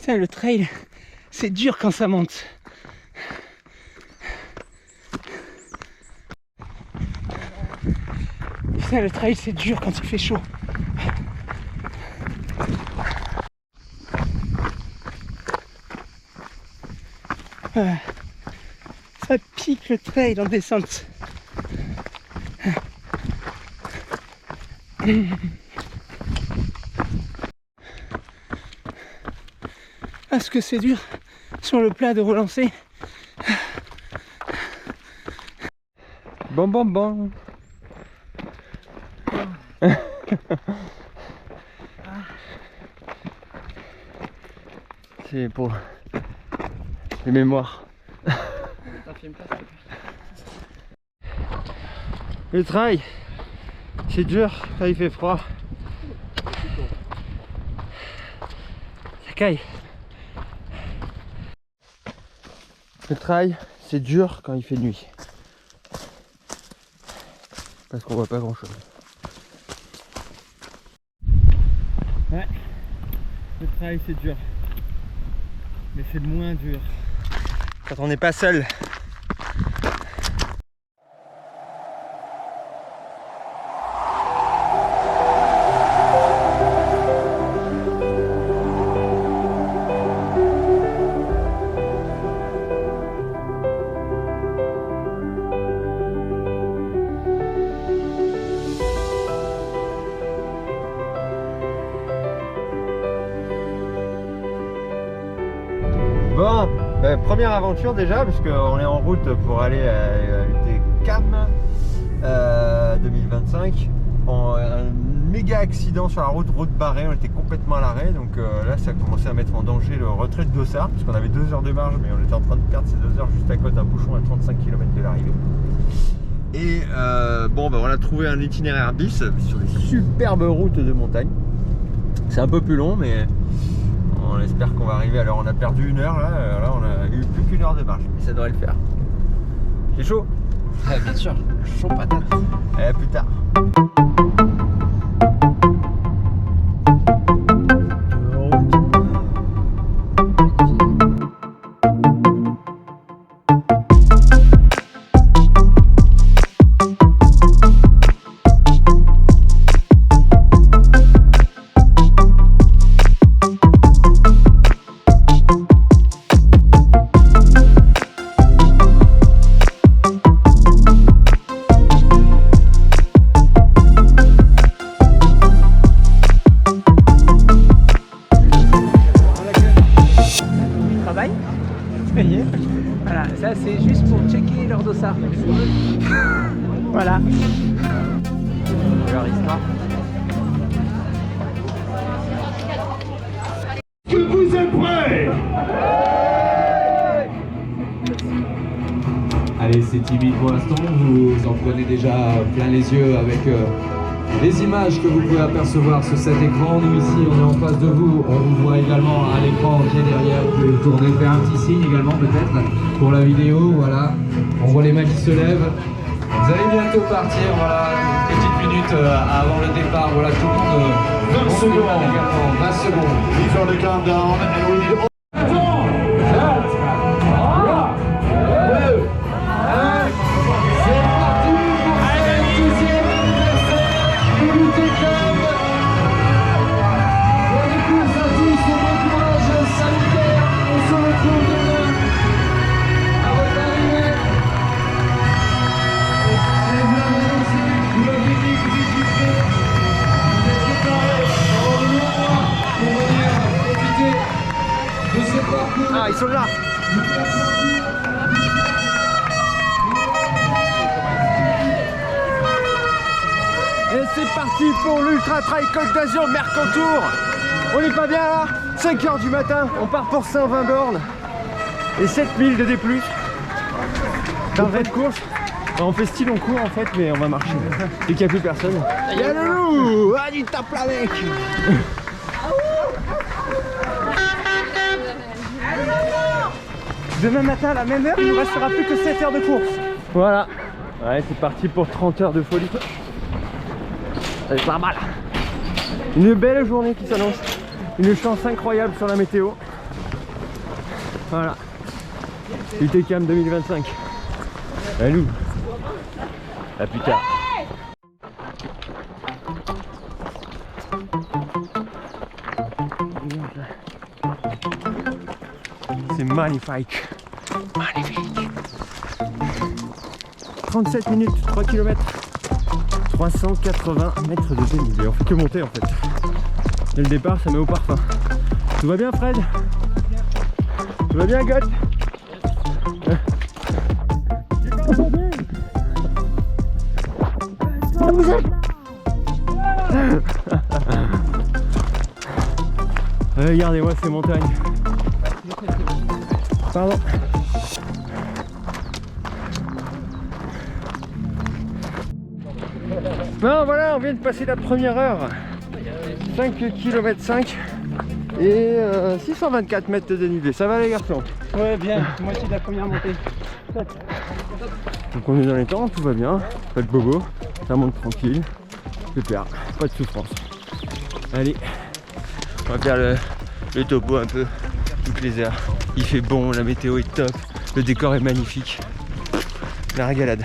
Putain, le trail, c'est dur quand ça monte. Putain, le trail, c'est dur quand il fait chaud. Ça pique le trail en descente. Ah, ce que c'est dur sur le plat de relancer. Bon bon bon. C'est pour les mémoires. Le trail, c'est dur quand il fait froid. Ça caille. Le trail, c'est dur quand il fait nuit. Parce qu'on voit pas grand chose. Ouais, le trail c'est dur. Mais c'est le moins dur quand on n'est pas seul. Bon, première aventure déjà, puisqu'on est en route pour aller à l'UTCAM 2025. Un méga accident sur la route barrée, on était complètement à l'arrêt, donc là ça a commencé à mettre en danger le retrait de Dossard, puisqu'on avait 2 heures de marge, mais on était en train de perdre ces 2 heures juste à cause d'un bouchon à 35 km de l'arrivée. Et bon, on a trouvé un itinéraire bis sur des superbes routes de montagne. C'est un peu plus long, mais on espère qu'on va arriver. Alors on a perdu 1 heure là on a eu plus qu'1 heure de marche, mais ça devrait le faire. C'est chaud? Ouais, bien sûr, chaud patate. Plus tard. Voilà, ça c'est juste pour checker leur dossard. Voilà. Leur histoire. Que vous êtes prêts? Allez, c'est timide pour l'instant, vous en prenez déjà plein les yeux avec les images que vous pouvez apercevoir sur cet écran. Nous ici, on est en face de vous, on vous voit également à l'écran qui est derrière. Vous pouvez tourner, faire un petit signe également peut-être pour la vidéo, voilà. On voit les mains qui se lèvent. Vous allez bientôt partir, voilà, une petite minute avant le départ, voilà, tout le monde. 20 secondes. Également, 20 secondes. These are the countdown and we need all... Ah, ils sont là. Et c'est parti pour l'Ultra Trail Côte d'Azur Mercantour. On n'est pas bien là, 5 h du matin, on part pour 120 bornes et 7000 de D+. C'est un vrai de course. On fait style on court en fait, mais on va marcher. Et qu'il n'y a plus personne. Il y a le loup. Ah, il tape là mec. Demain matin à la même heure, il ne restera plus que 7 heures de course. Voilà. Ouais, c'est parti pour 30 heures de folie. C'est pas mal. Une belle journée qui s'annonce. Une chance incroyable sur la météo. Voilà. UTCAM 2025. Allô. À plus tard. C'est magnifique. Magnifique. 37 minutes, 3 km. 380 mètres de dénivelé. On fait que monter en fait. Dès le départ, ça met au parfum. Tout va bien, Fred? Tout va bien, God? Regardez-moi ces montagnes. Pardon. Bon voilà, on vient de passer la première heure. 5 km 5 et 624 mètres de dénivelé. Ça va les garçons? Ouais, bien, moitié de la première montée. Donc on est dans les temps, tout va bien. Pas de bobo, ça monte tranquille. Super, pas de souffrance. Allez, on va faire le topo un peu, toutes les heures. Il fait bon, la météo est top, le décor est magnifique. La régalade.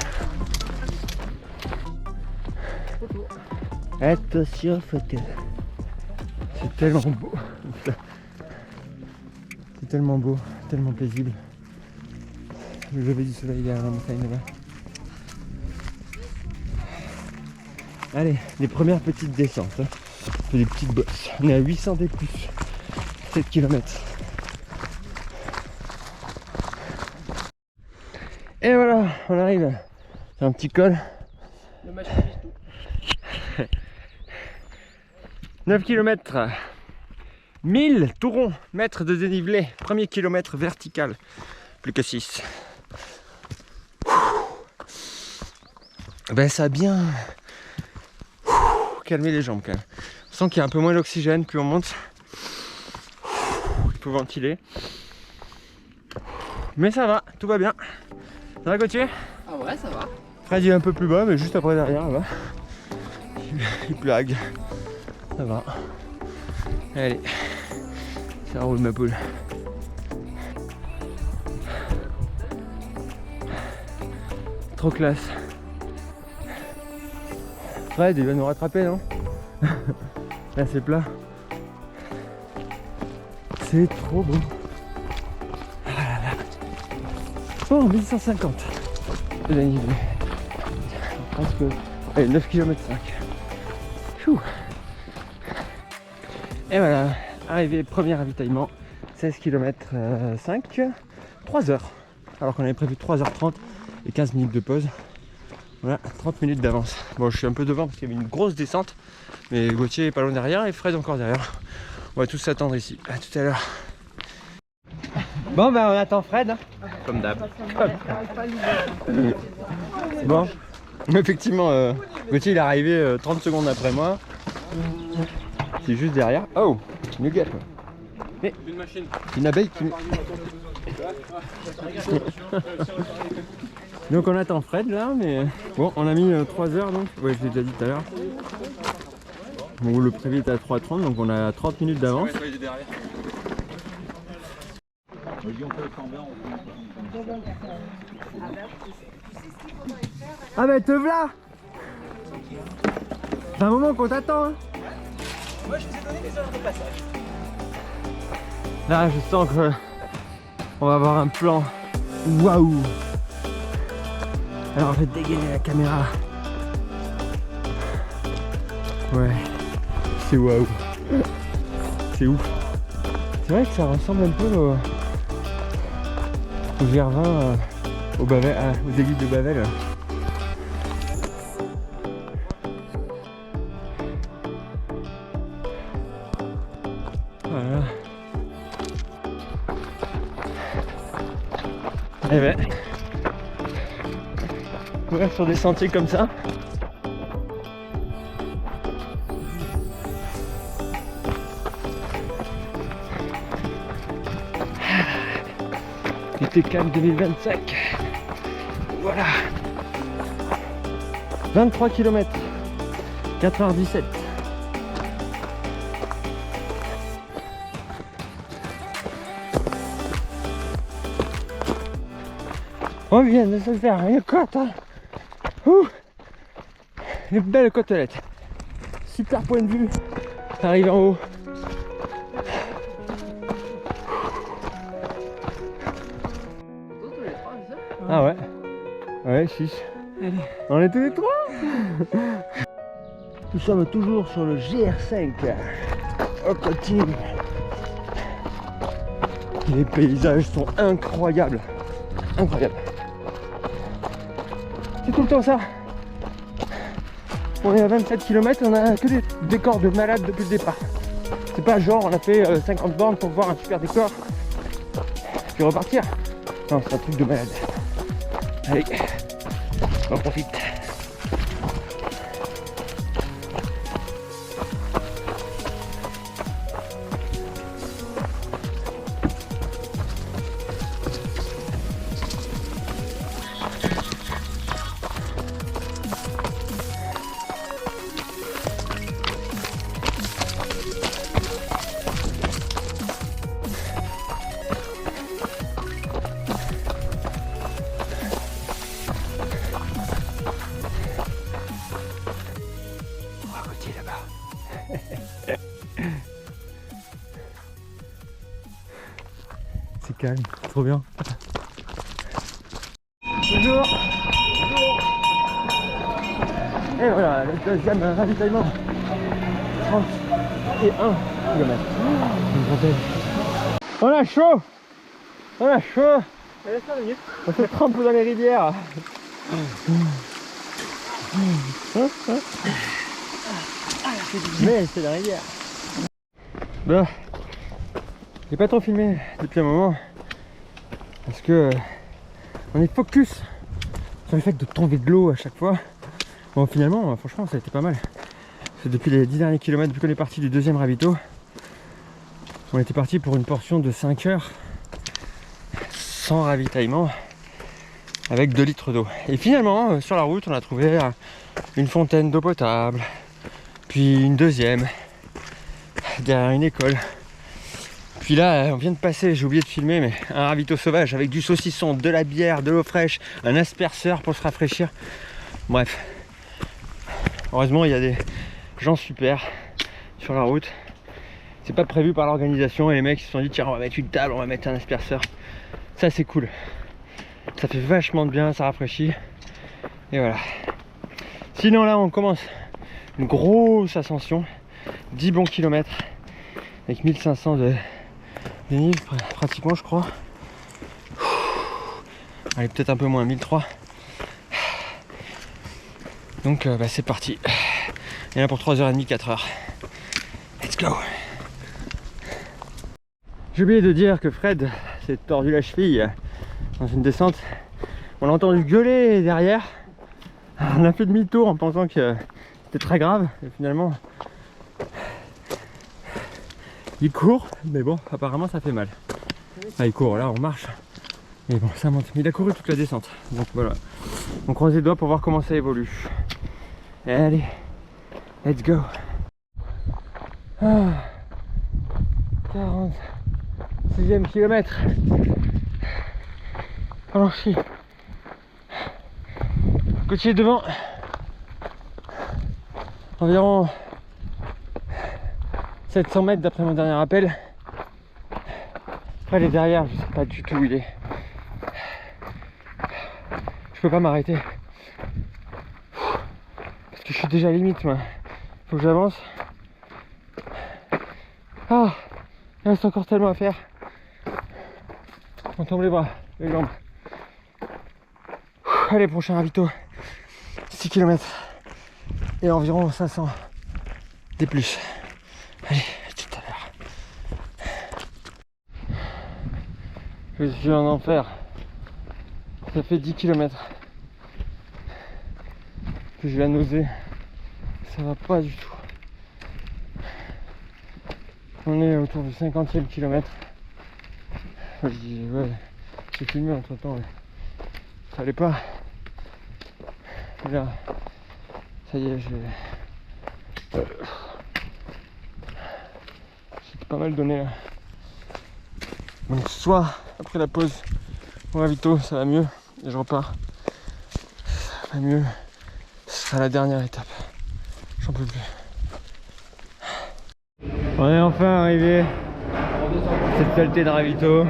Attention photo. C'est tellement beau. C'est tellement beau, tellement paisible. Le lever du soleil derrière la montagne là-bas. Allez, les premières petites descentes. Hein. On fait des petites bosses. On est à 800 des plus. 7 km. Et voilà, on arrive. C'est un petit col. Le match tout. 9 km. 1000 tout rond mètres de dénivelé. Premier kilomètre vertical. Plus que 6. Ben ça a bien calmé les jambes quand même. On sent qu'il y a un peu moins d'oxygène, plus on monte. Il faut ventiler. Mais ça va, tout va bien. Ça va Gauthier? Ah ouais, ça va. Fred est un peu plus bas, mais juste après derrière là-bas. Il plague. Ça va. Allez, ça roule ma poule. Trop classe. Fred, il va nous rattraper, non? Là, c'est plat. C'est trop beau. Ah là là. Oh, 1150. Presque. Allez, 9 km 5. Chou. Et voilà, arrivé, premier ravitaillement. 16 km 5. 3 heures. Alors qu'on avait prévu 3h30 et 15 minutes de pause. Voilà, 30 minutes d'avance. Bon, je suis un peu devant parce qu'il y avait une grosse descente. Mais Gauthier est pas loin derrière et Fred encore derrière. On va tous s'attendre ici. À tout à l'heure. Bon, ben on attend Fred. Comme d'hab. Bon, effectivement, Gauthier il est arrivé 30 secondes après moi. C'est juste derrière. Oh, une guêpe. Mais une abeille qui... Donc on attend Fred là, mais bon, on a mis 3 heures donc. Ouais, je l'ai déjà dit tout à l'heure. Bon, le prévu était à 3h30, donc on a 30 minutes d'avance. Ah bah te v'là. C'est un moment qu'on t'attend hein. Moi je vous ai donné des heures de passage. Là je sens que on va avoir un plan. Waouh. Alors je vais dégainer la caméra. Ouais. C'est waouh. C'est ouf. C'est vrai que ça ressemble un peu au Gervin, au début de Bavel. Voilà. Eh ben, on reste sur des sentiers comme ça. UTCAM 2025. Voilà. 23 km. 4h17. On vient de se faire une côte. Hein. Ouh. Une belle côtelette. Super point de vue. Arrive en haut. Ah ouais. Ouais, 6. Allez. On est tous les 3. Nous sommes toujours sur le GR5. On continue. Les paysages sont incroyables. Incroyables. C'est tout le temps ça. On est à 27 km, on a que des décors de malade depuis le départ. C'est pas genre on a fait 50 bornes pour voir un super décor puis repartir. Non, c'est un truc de malade. Allez, on en profite. C'est calme, trop bien. Bonjour. Et voilà, le deuxième ravitaillement. 31 km. On a chaud. On a chaud. On se trempe dans les rivières. Mais c'est la rivière. Bon. J'ai pas trop filmé depuis un moment parce que on est focus sur le fait de tomber de l'eau à chaque fois. Bon, finalement, franchement, ça a été pas mal. C'est depuis les 10 derniers kilomètres, depuis qu'on est parti du deuxième ravito, on était parti pour une portion de 5 heures sans ravitaillement avec 2 litres d'eau. Et finalement, sur la route, on a trouvé une fontaine d'eau potable, puis une deuxième derrière une école. Puis là, on vient de passer, j'ai oublié de filmer, mais un ravito sauvage avec du saucisson, de la bière, de l'eau fraîche, un asperceur pour se rafraîchir. Bref, heureusement, il y a des gens super sur la route. C'est pas prévu par l'organisation et les mecs ils se sont dit tiens, on va mettre une table, on va mettre un asperceur. Ça c'est cool. Ça fait vachement de bien, ça rafraîchit. Et voilà. Sinon là, on commence une grosse ascension, 10 bons kilomètres avec 1500 de dénivelé pratiquement, je crois. Allez, peut-être un peu moins, 1003. Donc bah, c'est parti. Et là pour 3h30, 4h. Let's go. J'ai oublié de dire que Fred s'est tordu la cheville dans une descente. On l'a entendu gueuler derrière. On a fait demi-tour en pensant que c'était très grave. Et finalement, il court, mais bon, apparemment ça fait mal. Ah, il court, là on marche. Mais bon, ça monte. Il a couru toute la descente. Donc voilà. On croise les doigts pour voir comment ça évolue. Allez, let's go. Ah, 46e kilomètre. Alors si. Côtier devant. Environ 700 mètres d'après mon dernier appel. Après les derrière, je sais pas du tout où il est. Je peux pas m'arrêter. Parce que je suis déjà à limite moi. Faut que j'avance. Ah, il reste encore tellement à faire. On tombe les bras, les jambes. Allez, prochain ravito. 6 km. Et environ 500 des plus. Allez, à tout à l'heure. Je suis en enfer. Ça fait 10 km que j'ai la nausée. Ça va pas du tout. On est autour du 50e kilomètre. Ouais, j'ai filmé entre temps. Ça allait pas. Et là, ça y est, j'ai pas mal donné là. Donc soit après la pause au ravito ça va mieux, et je repars. Ça va mieux. Ce sera la dernière étape. J'en peux plus. On est enfin arrivé. Cette saleté de ravito.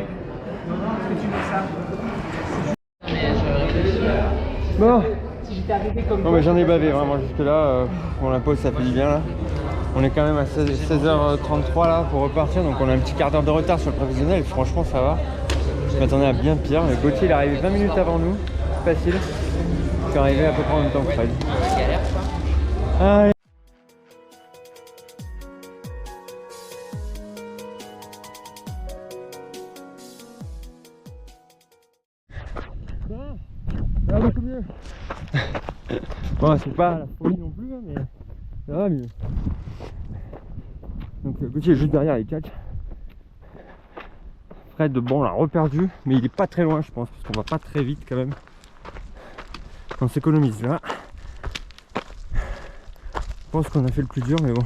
Bon. Non mais j'en ai bavé vraiment jusque là. Bon, la pause ça fait du bien là. On est quand même à 16h33 là pour repartir, donc on a un petit quart d'heure de retard sur le prévisionnel. Franchement ça va. Je m'attendais à bien pire. Mais Gauthier il est arrivé 20 minutes avant nous. C'est facile. Il est arrivé à peu près en même temps que Fred. Allez. Ça va beaucoup mieux. Bon, c'est pas la folie non plus, mais ça va mieux. Donc Gauthier est juste derrière les catchs. Fred, bon, on l'a reperdu, mais il est pas très loin, je pense, parce qu'on va pas très vite quand même. On s'économise là. Je pense qu'on a fait le plus dur, mais bon,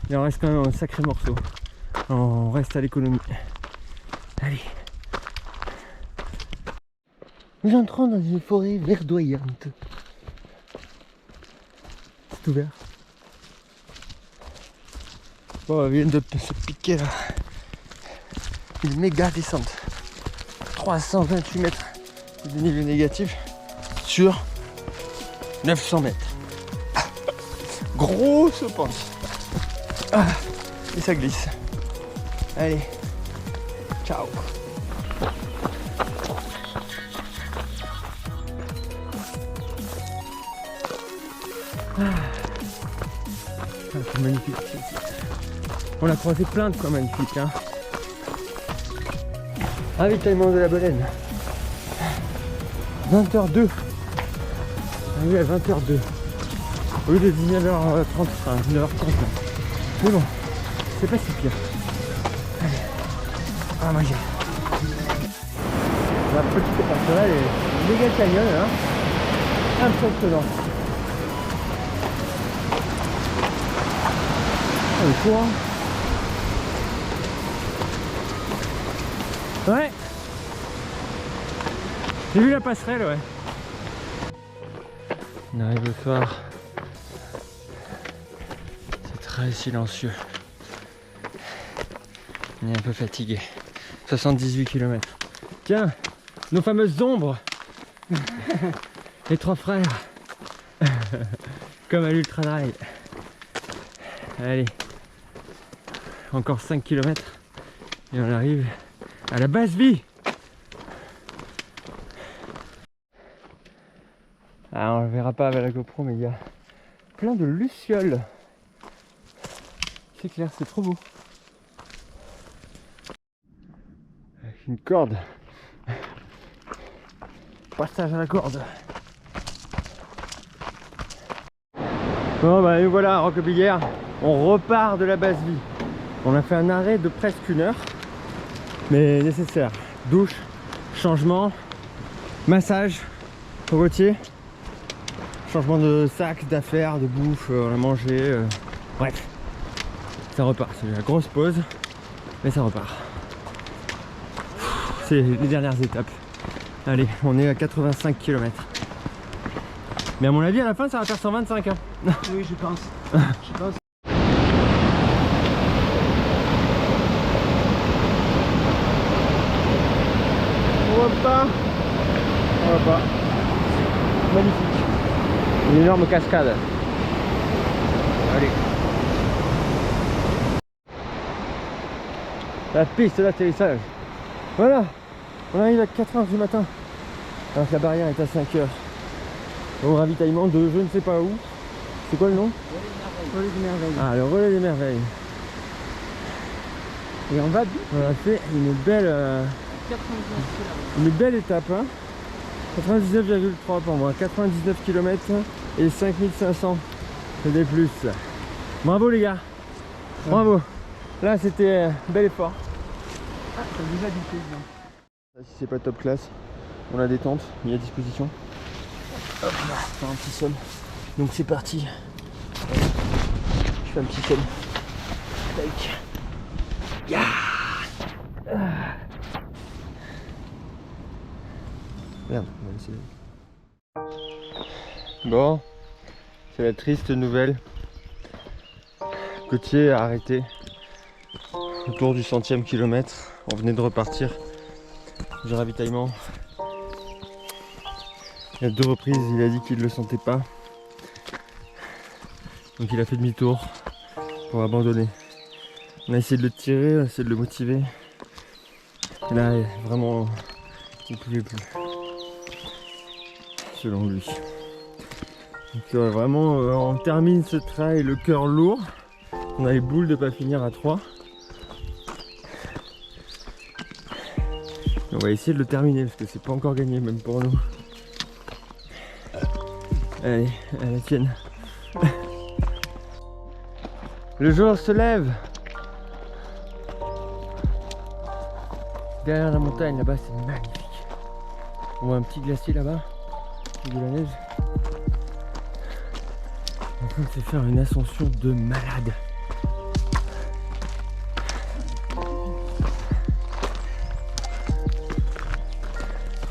il en reste quand même un sacré morceau. On reste à l'économie. Allez. Nous entrons dans une forêt verdoyante. C'est ouvert. Bon, on vient de se piquer là. Une méga descente. 328 mètres de dénivelé négatif sur 900 mètres. Grosse pente. Ah, et ça glisse. Allez. Ciao. C'est magnifique. On a croisé plein de coins magnifiques. Hein. Ravitaillement de la Beleine. 20h02. Ah oui, à 20h02. Au lieu de 19h30, enfin 19h30. Mais bon, c'est pas si pire. Allez. Ah, moi j'ai. La petite passerelle est méga canyon là. Impressionnant. Oh, le courant. Ouais. J'ai vu la passerelle, ouais. On arrive le soir. C'est très silencieux. On est un peu fatigué. 78 km. Tiens, nos fameuses ombres. Les trois frères. Comme à l'Ultra Trail. Allez. Encore 5 km. Et on arrive à la base vie. Ah, on le verra pas avec la GoPro, mais il y a plein de lucioles. C'est clair, c'est trop beau. Avec une corde. Passage à la corde. Bon bah nous voilà à Roquebillière. On repart de la base vie. On a fait un arrêt de presque 1 heure. Mais nécessaire. Douche, changement, massage au Gauthier. Changement de sac, d'affaires, de bouffe, on a mangé. Bref. Ça repart. C'est la grosse pause. Mais ça repart. C'est les dernières étapes. Allez, on est à 85 km. Mais à mon avis, à la fin, ça va faire 125. Hein. Oui, je pense. Je pense. On repart. On repart. Magnifique. Une énorme cascade. Allez. La piste d'atterrissage. Voilà. On arrive à 4h du matin. Alors que la barrière est à 5h. Au ravitaillement de je ne sais pas où. C'est quoi le nom? Relais des merveilles. Ah, le relais des merveilles. Et on va vite. On a fait une belle étape. Hein. 99,3 pour moi. 99 km et 5500 des plus. Bravo les gars. Bravo. Là c'était bel effort. Ah, t'as déjà du plaisir. Si c'est pas top classe, on a des tentes mis à disposition. Hop là, faire un petit sol. Donc c'est parti. Je fais un petit sol. Tac. Yeah. Merde, on va essayer. Bon, c'est la triste nouvelle. Gauthier a arrêté autour du 100e kilomètre. On venait de repartir du ravitaillement. Il y a 2 reprises, il a dit qu'il ne le sentait pas. Donc il a fait demi-tour pour abandonner. On a essayé de le tirer, on a essayé de le motiver. Et là, vraiment, il ne pouvait plus. Selon lui. Donc vraiment, on termine ce trail le cœur lourd. On a les boules de ne pas finir à 3. On va essayer de le terminer parce que c'est pas encore gagné même pour nous. Allez, à la tienne. Le jour se lève. Derrière la montagne là-bas, c'est magnifique. On voit un petit glacier là-bas, de la neige. On est en train de se faire une ascension de malade.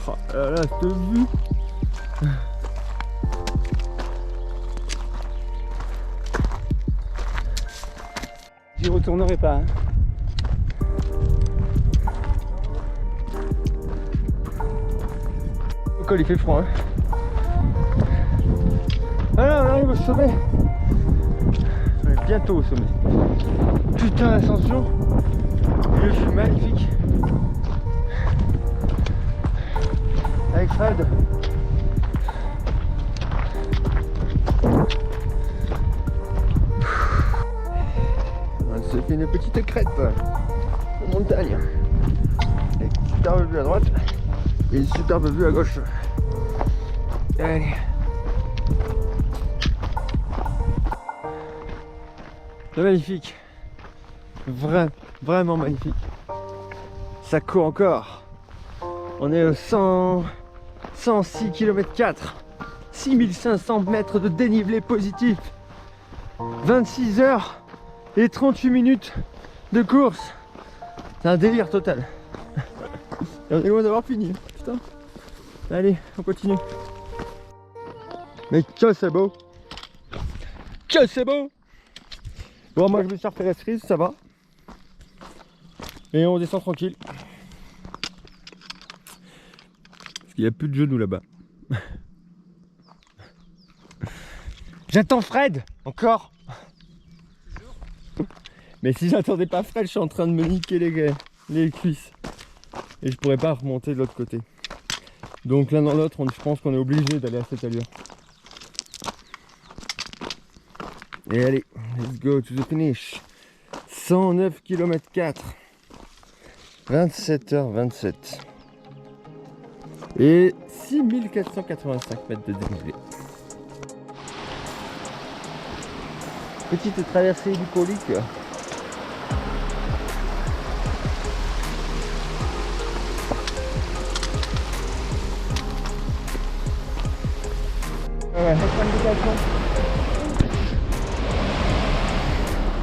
Oh là là, cette vue. J'y retournerai pas. Hein. Au col il fait froid. Hein. Ah là, on arrive au sommet. On est bientôt au sommet. Putain, l'ascension. Le vue magnifique. Avec Fred. On se fait une petite crête en montagne. Avec une superbe vue à droite et une superbe vue à gauche. Allez. C'est magnifique. Vraiment magnifique. Ça court encore. On est au 106 km 4. 6500 mètres de dénivelé positif. 26 heures et 38 minutes de course. C'est un délire total. Et on est loin d'avoir fini. Putain. Allez, on continue. Mais que c'est beau. Que c'est beau. Bon, moi je me suis refait la cerise, ça va. Et on descend tranquille. Parce qu'il n'y a plus de genoux là-bas. J'attends Fred. Encore. Mais si j'attendais pas Fred, je suis en train de me niquer les cuisses. Et je pourrais pas remonter de l'autre côté. Donc l'un dans l'autre, je pense qu'on est obligé d'aller à cette allure. Et allez, let's go to the finish. 109 km 4. 27h27. Et 6485 mètres de dénivelé. Petite traversée bucolique. Ouais.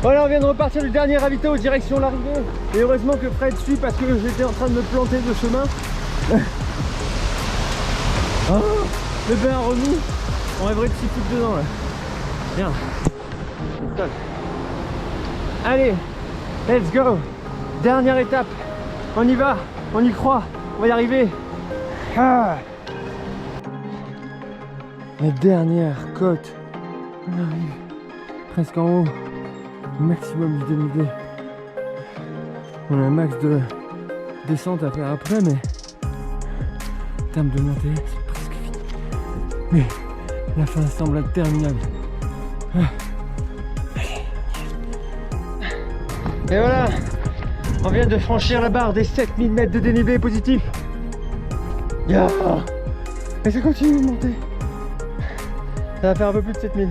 Voilà, on vient de repartir du dernier ravito direction l'arrivée. Et heureusement que Fred suit parce que j'étais en train de me planter de chemin. Oh, le bain à remous. On rêverait de s'y foutre dedans là. Bien. Allez, let's go. Dernière étape. On y va, on y croit, on va y arriver. Ah. La dernière côte. On arrive presque en haut. Maximum du dénivelé. On a un max de descente à faire après, mais en termes de montée, c'est presque fini. Mais la fin semble interminable. Et voilà, on vient de franchir la barre des 7000 mètres de dénivelé positif. Yeah. Et ça continue de monter. Ça va faire un peu plus de 7000.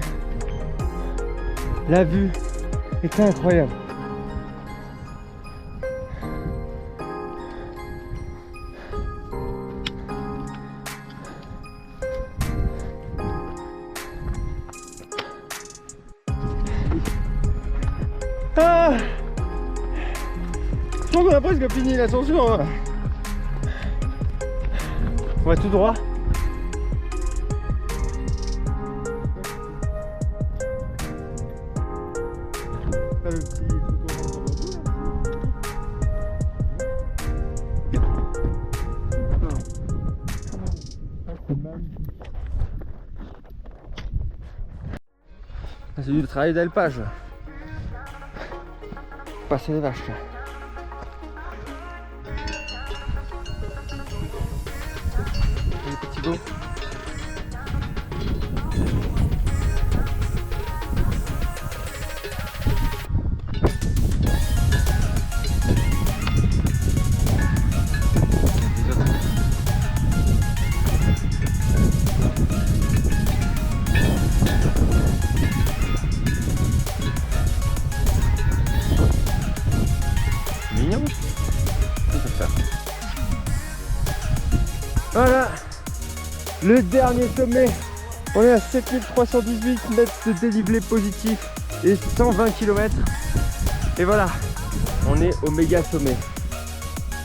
La vue est incroyable. Ah, je pense qu'on a presque fini l'ascension. On va tout droit. Pas le petit truc au c'est du travail d'alpage. Passer les vaches là. Les petits beaux. Mignon. C'est ça. Voilà, le dernier sommet. On est à 7318 mètres de dénivelé positif et 120 km. Et voilà, on est au méga sommet.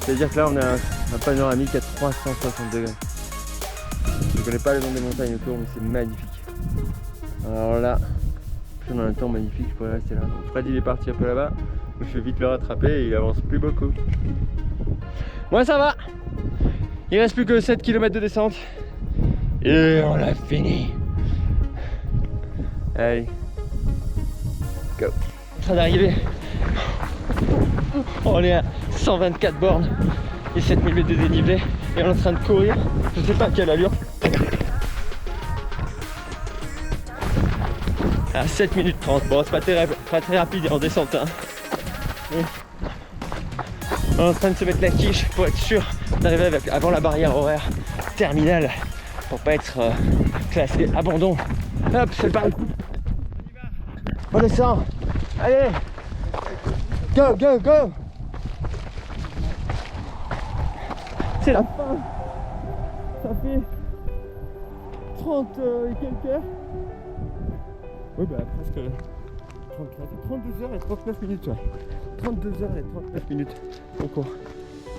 C'est-à-dire que là on a un panoramique à 360 degrés. Je ne connais pas le nom des montagnes autour, mais c'est magnifique. Alors là, on a un temps magnifique, je pourrais rester là. Donc, Fred il est parti un peu là-bas, mais je vais vite le rattraper et il avance plus beaucoup. Moi ça va. Il reste plus que 7 km de descente. Et on l'a fini. Allez. Go. En train d'arriver. On est à 124 bornes et 7000 mètres de dénivelé. Et on est en train de courir. Je sais pas à quelle allure. À 7 minutes 30. Bon, c'est pas très rapide en descente. Hein. On est en train de se mettre la quiche pour être sûr d'arriver avant la barrière horaire terminale pour pas être classé abandon. Hop, c'est parti. On descend. Allez. Go, go, go. C'est la fin. Ça fait 30 et quelques heures. Oui, bah presque 32 heures et 39 minutes. Ouais. 32 heures et 39 minutes. On court.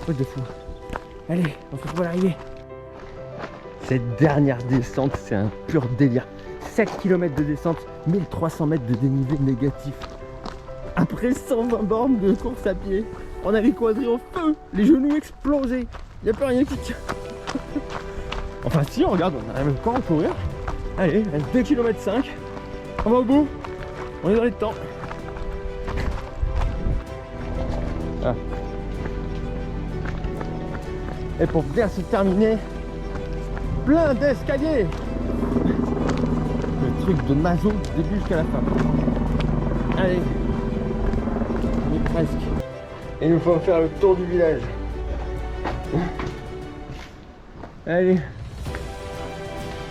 Truc de fou. Allez, on se retrouve à l'arrivée. Cette dernière descente, c'est un pur délire. 7 km de descente, 1300 mètres de dénivelé négatif. Après 120 bornes de course à pied, on a les quadris au feu, les genoux explosés. Il n'y a plus rien qui tient. Enfin si, regarde, on arrive encore à courir. Allez, 2 km 5. On va au bout. On est dans les temps. Ah. Et pour bien se terminer, plein d'escaliers. Le truc de Mazo du début jusqu'à la fin. Allez, on est presque. Et il nous faut faire le tour du village. Allez, je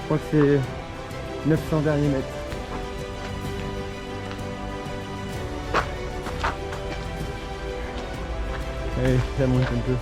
crois que c'est 900 derniers mètres. Allez, ça monte un peu.